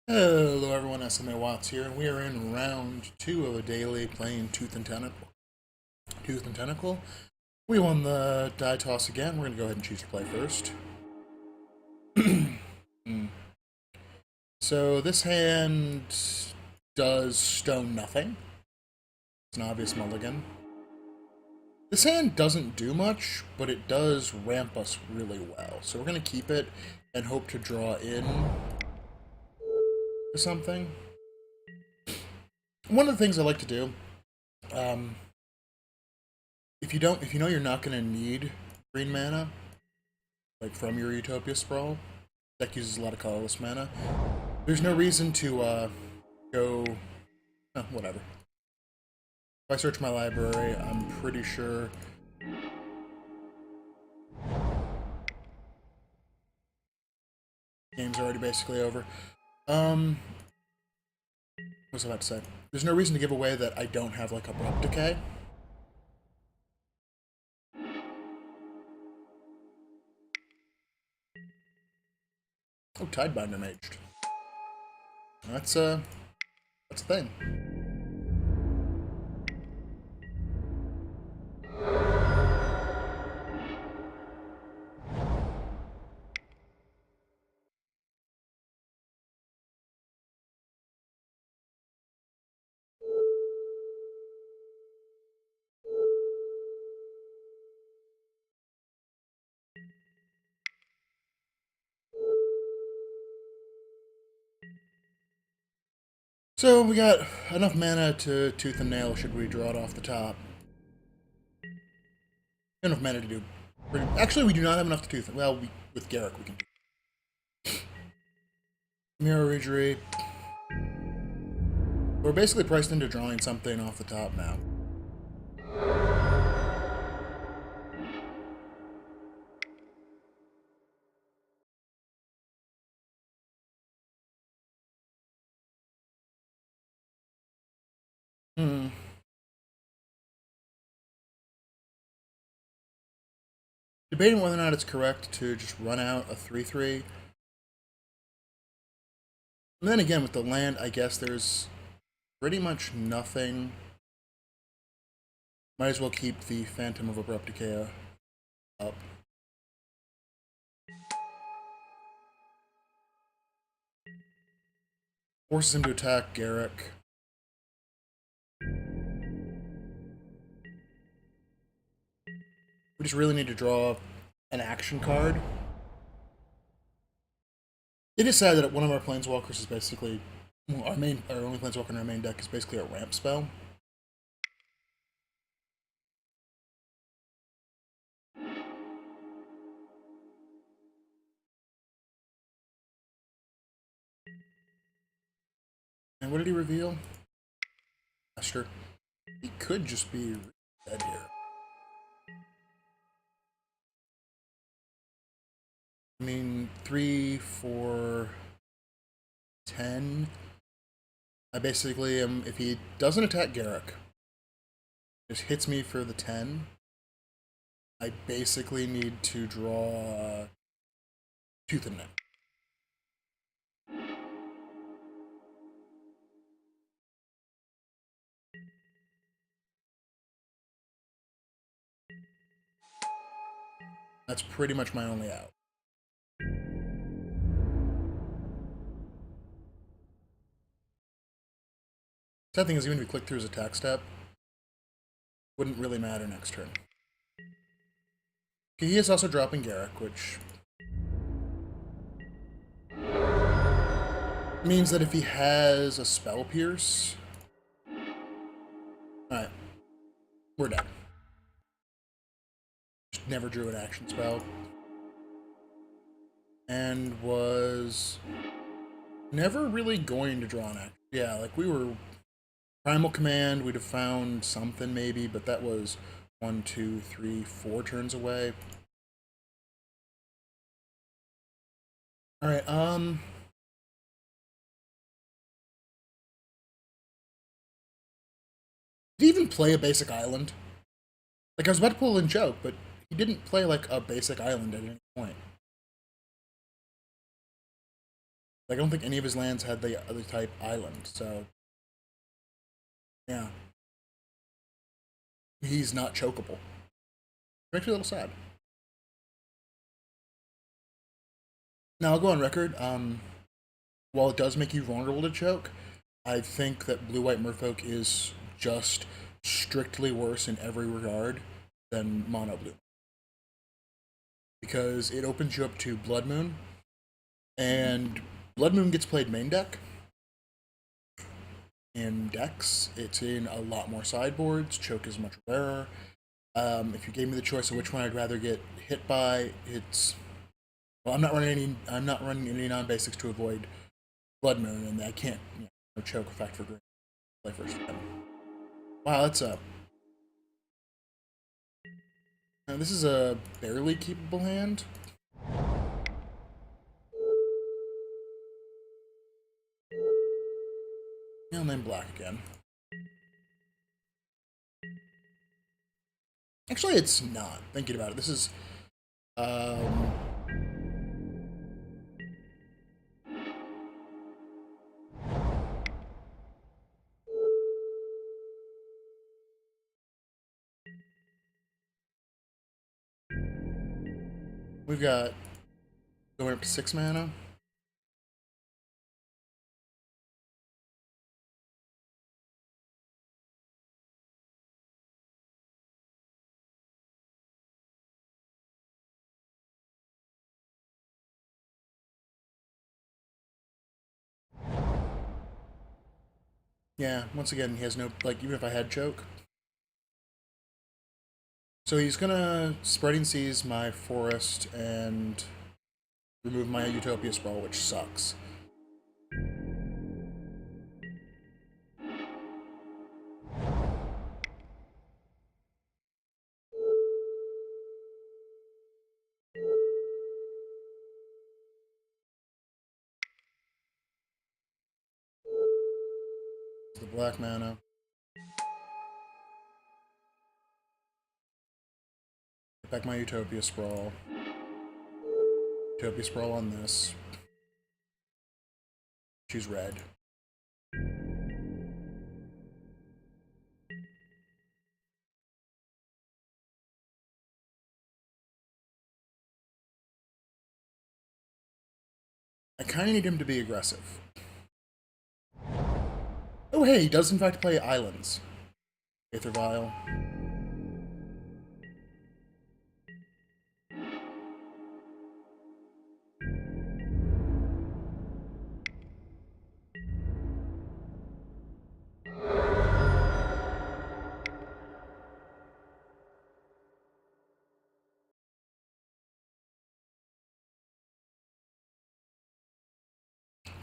Hello everyone, SMA Watts here, and we are in round 2 of a daily playing Tooth and Tentacle. Tooth and Tentacle. We won the die toss again. We're going to go ahead and choose to play first. So this hand does stone nothing. It's an obvious mulligan. This hand doesn't do much, but it does ramp us really well. So we're going to keep it and hope to draw in to something. One of the things I like to do, if you know you're not going to need green mana, like from your Utopia Sprawl, deck uses a lot of colorless mana. There's no reason to go, whatever. If I search my library, I'm pretty sure game's already basically over. What was I about to say? There's no reason to give away that I don't have like Abrupt Decay. Oh, Tidebinder maged. That's a thing. So we got enough mana to Tooth and Nail should we draw it off the top. Enough mana to do. Actually, we do not have enough to Tooth. Well, with Garruk we can do. Mirror Ridgery. We're basically priced into drawing something off the top now. Debating whether or not it's correct to just run out a 3/3. And then again, with the land, I guess there's pretty much nothing. Might as well keep the Phantom of Abrupt Decay up. Forces him to attack Garruk. We just really need to draw an action card. It is sad that one of our planeswalkers is basically our only planeswalker in our main deck is basically a ramp spell. And what did he reveal? Master. He could just be dead here. I mean, 3, 4, 10. I basically am, if he doesn't attack Garruk, just hits me for the 10, I basically need to draw Tooth and Nail. That's pretty much my only out. Sad thing is, even if we click through his attack step, wouldn't really matter next turn. Okay, he is also dropping Garruk, which means that if he has a Spell Pierce... Alright. We're dead. Just never drew an action spell. And was never really going to draw an action. Yeah, like we were... Primal Command, we'd have found something maybe, but that was 1, 2, 3, 4 turns away. Alright, did he even play a basic island? Like, I was about to pull in joke, but he didn't play, like, a basic island at any point. Like, I don't think any of his lands had the other type island, so yeah. He's not chokeable. Makes me a little sad. Now, I'll go on record. While it does make you vulnerable to choke, I think that blue-white Merfolk is just strictly worse in every regard than mono blue. Because it opens you up to Blood Moon, and Blood Moon gets played main deck. In decks, it's in a lot more sideboards. Choke is much rarer. If you gave me the choice of which one I'd rather get hit by, it's well, I'm not running any non-basics to avoid Blood Moon, and I can't no choke effect for green. Play first. Wow, that's up. Now, this is a barely keepable hand. And then black again. Actually, it's not. Thinking about it, this is we've got going up to 6 mana. Yeah, once again, he has no, like, even if I had choke. So he's gonna Spreading Seas my forest and remove my Utopia Sprawl, which sucks. The black mana. Get back my Utopia Sprawl. Utopia Sprawl on this. Choose red. I kind of need him to be aggressive. Oh hey, he does in fact play Islands. Aether Vial.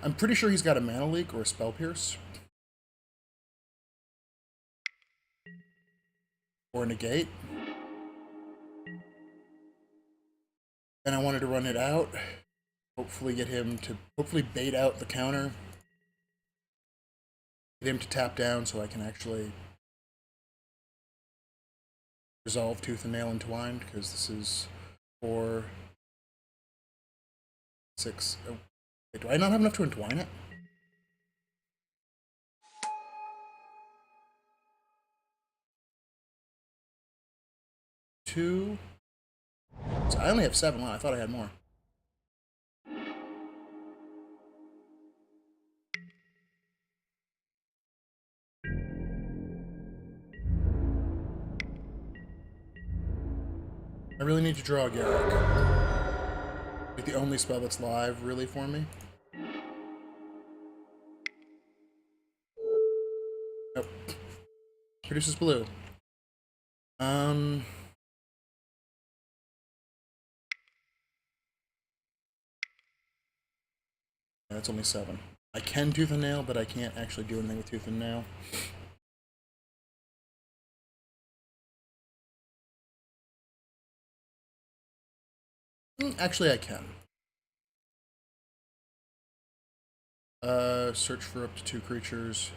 I'm pretty sure he's got a Mana Leak or a Spell Pierce. Or Negate. And I wanted to run it out. Hopefully get him to, hopefully bait out the counter. Get him to tap down so I can actually resolve Tooth and Nail Entwined, because this is 4, 6. Oh, wait, do I not have enough to entwine it? Two. So I only have 7. Wow, I thought I had more. I really need to draw a Garruk. Like the only spell that's live, really, for me. Nope. Produces blue. Yeah, that's only 7. I can Tooth and Nail, but I can't actually do anything with Tooth and Nail. Actually, I can. Search for up to 2 creatures.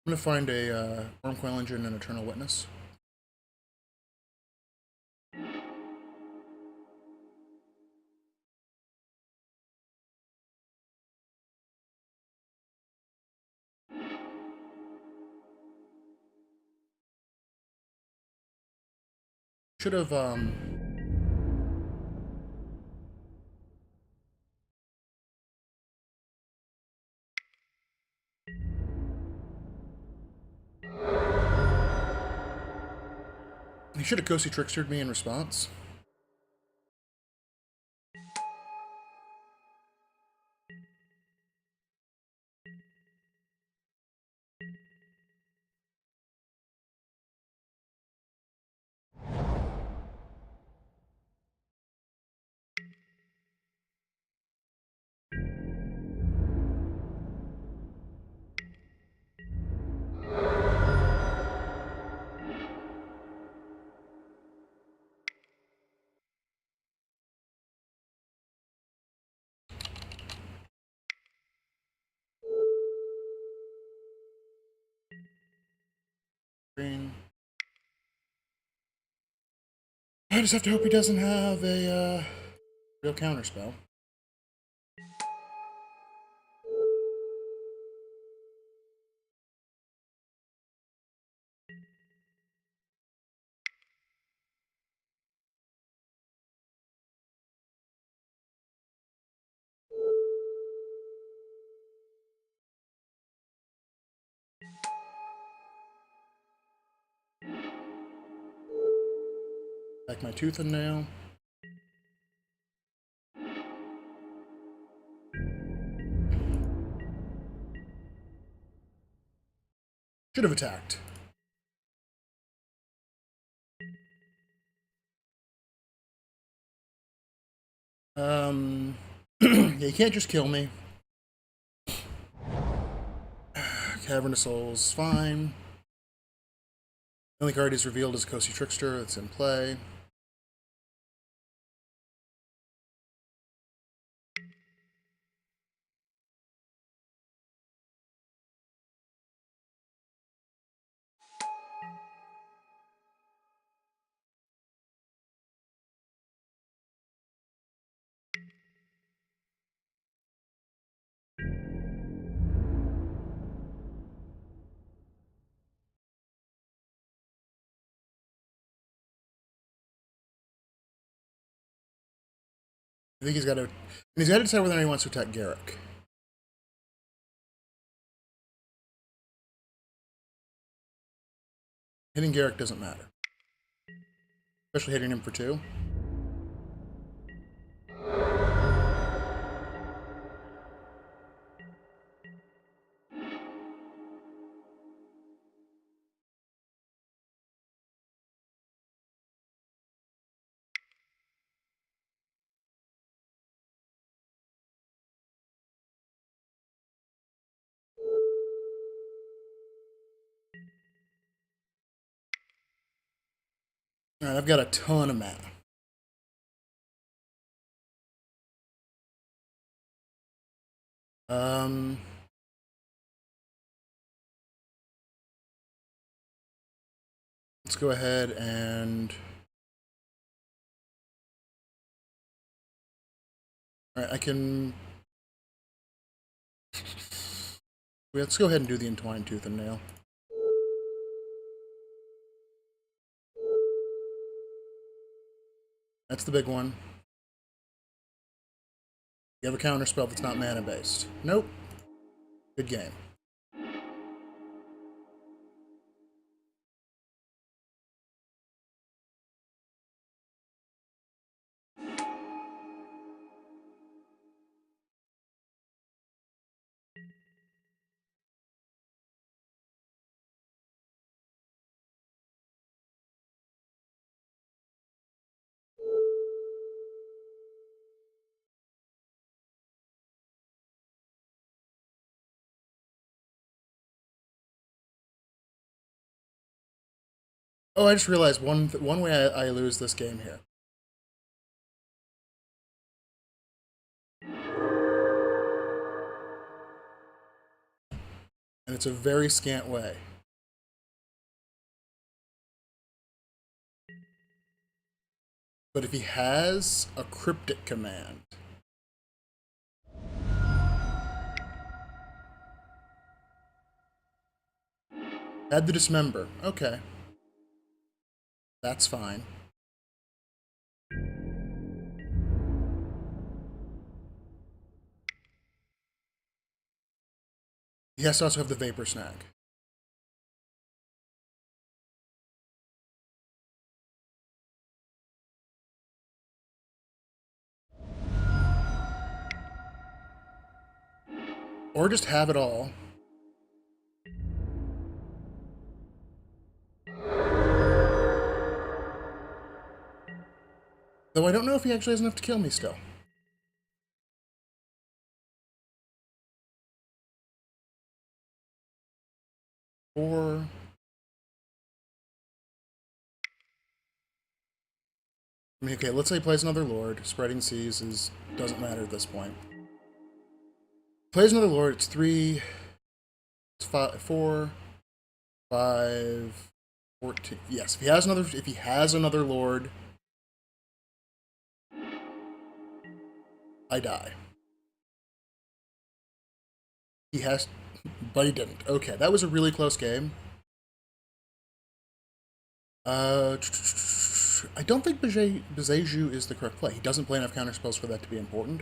I'm gonna find a Wurmcoil Engine and Eternal Witness. Should have, he should have Kosi Trickstered me in response. Green. I just have to hope he doesn't have a real counterspell. Back my tooth and nail. Should have attacked. Yeah, you can't just kill me. Cavern of Souls, fine. The only card he's revealed is Kosi Trickster, that's in play. I think he's got to decide whether or not he wants to attack Garruk. Hitting Garruk doesn't matter. Especially hitting him for 2. Alright, I've got a ton of mana. Let's go ahead and... Alright, I can... Let's go ahead and do the Entwined Tooth and Nail. That's the big one. You have a counter spell that's not mana based. Nope. Good game. Oh, I just realized one way I lose this game here. And it's a very scant way. But if he has a cryptic command, add the Dismember. Okay. That's fine. He has to also have the Vapor Snag. Or just have it all. Though I don't know if he actually has enough to kill me still. Or... I mean, okay, let's say he plays another Lord. Spreading Seas doesn't matter at this point. Plays another Lord, it's 3... It's 4... 5... 14... Yes, if he has another Lord... I die. He has... But he didn't. Okay, that was a really close game. I don't think Boseiju is the correct play. He doesn't play enough counterspells for that to be important.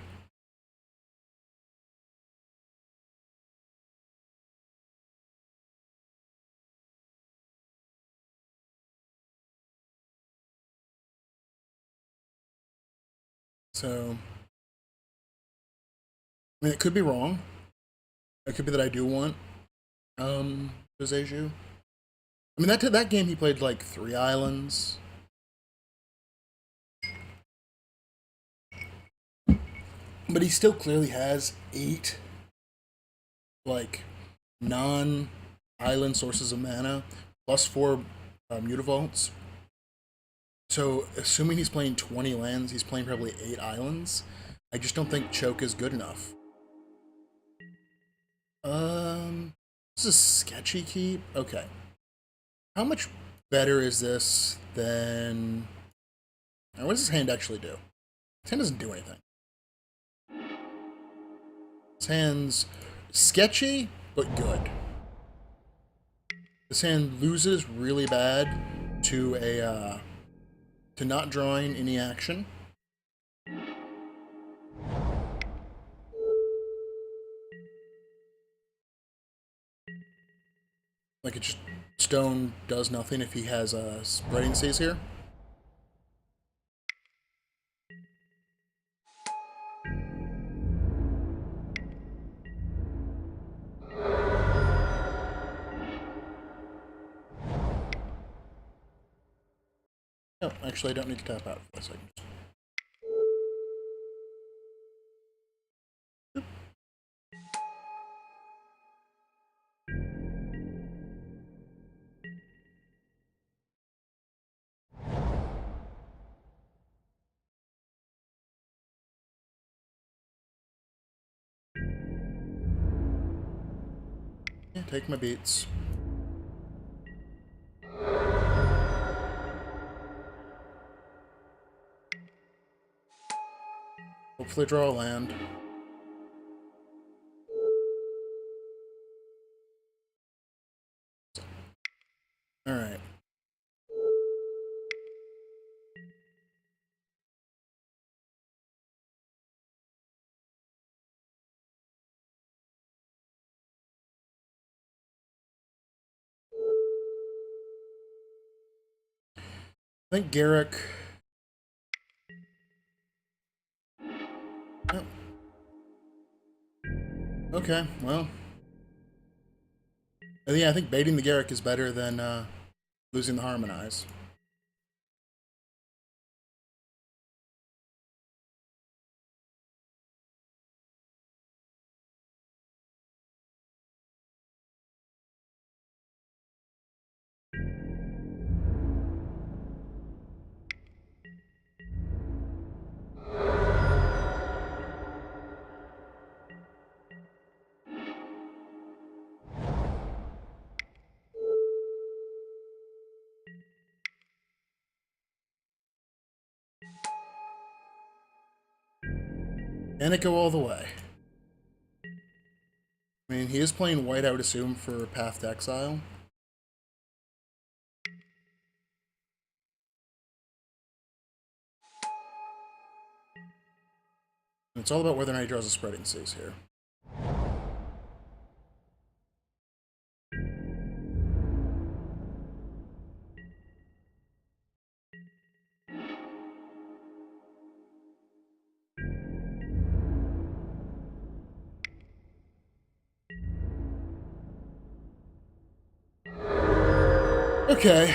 So, I mean, it could be wrong. It could be that I do want Boseiju. I mean, that game he played like 3 islands. But he still clearly has 8, like, non-island sources of mana, plus 4 Mutavaults. So, assuming he's playing 20 lands, he's playing probably 8 islands. I just don't think Choke is good enough. This is a sketchy keep. Okay. How much better is this than... Now, what does his hand actually do? His hand doesn't do anything. His hand's sketchy, but good. This hand loses really bad to a, to not drawing any action. Like, it just, stone does nothing if he has Spreading Seas here. No, actually I don't need to tap out for this. I can just... Yeah, take my beats. Hopefully draw a land. Alright. I think Garruk... Oh. Okay, well... Yeah, I think baiting the Garruk is better than losing the Harmonize. And it go all the way. I mean, he is playing white, I would assume, for Path to Exile. And it's all about whether or not he draws a Spreading Seas here. Okay.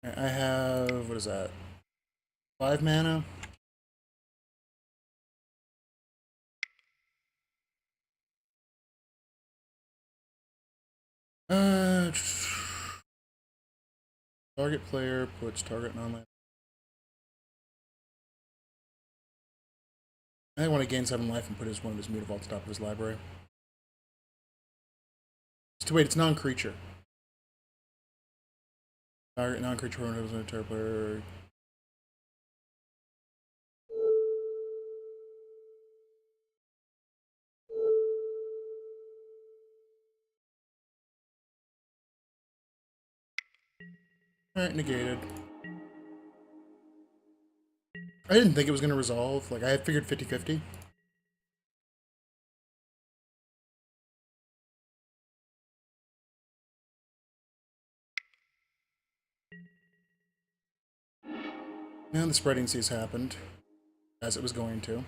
I have, what is that? 5 mana? Uh, target player puts target non-land. I want to gain 7 life and put one of his Mutavault at the top of his library. Wait, it's non-creature. Target non-creature when it was a target player. Alright, negated. I didn't think it was going to resolve. Like, I had figured 50-50. Now the spreading seas happened, as it was going to.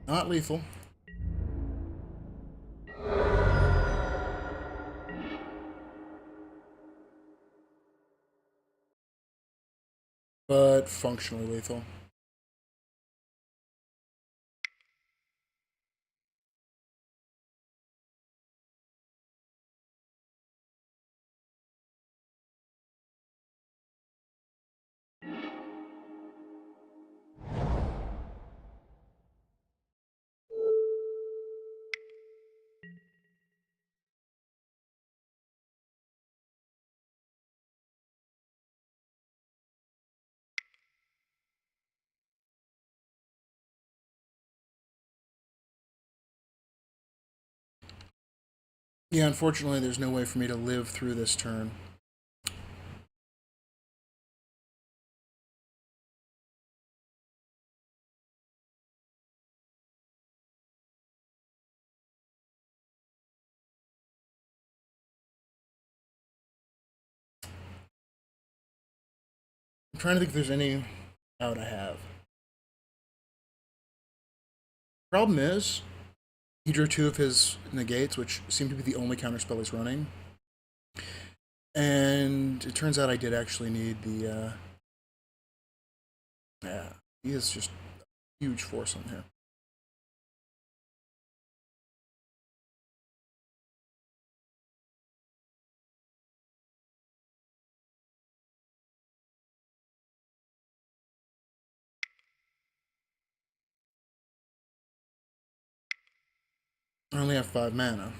Not lethal. But functionally lethal. Yeah, unfortunately, there's no way for me to live through this turn. I'm trying to think if there's any out I have. Problem is, he drew 2 of his negates, which seem to be the only counterspell he's running. And it turns out I did actually need the, yeah, he is just a huge force on here. I only have 5 mana.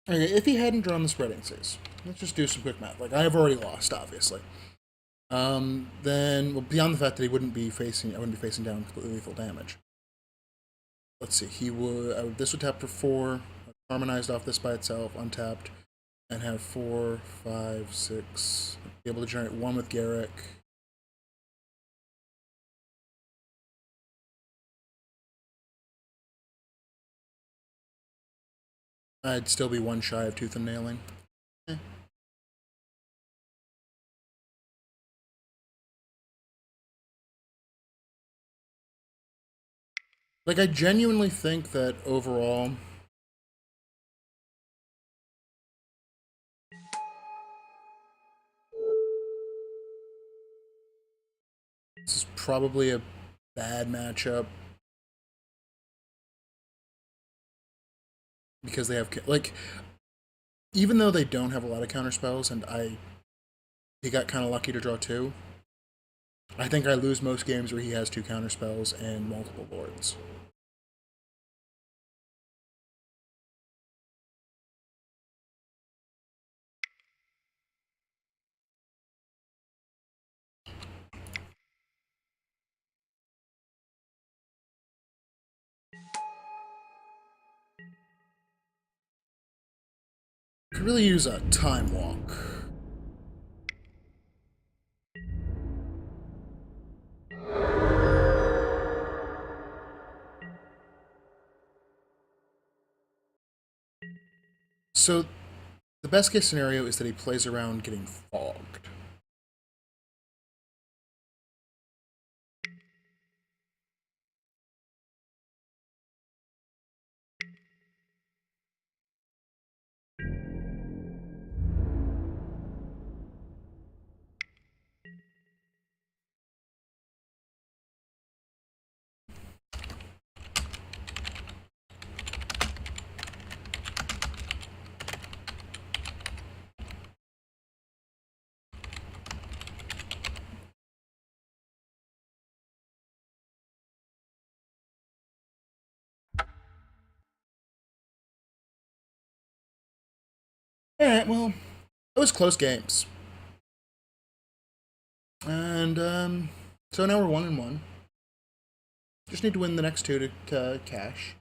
Okay, if he hadn't drawn the spreading seas, let's just do some quick math. Like, I have already lost, obviously. Then, well, beyond the fact that I wouldn't be facing down completely lethal damage. Let's see, this would tap for 4, harmonized off this by itself, untapped, and have 4, 5, 6, be able to generate 1 with Garruk. I'd still be 1 shy of Tooth and Nailing. Eh. Like, I genuinely think that overall, this is probably a bad matchup. Because they have, like, even though they don't have a lot of counter spells, and he got kind of lucky to draw 2, I think I lose most games where he has 2 counter spells and multiple lords. Could really use a time walk. So, the best case scenario is that he plays around getting fogged. Alright, well, it was close games. And, so now we're 1-1. Just need to win the next two to cash.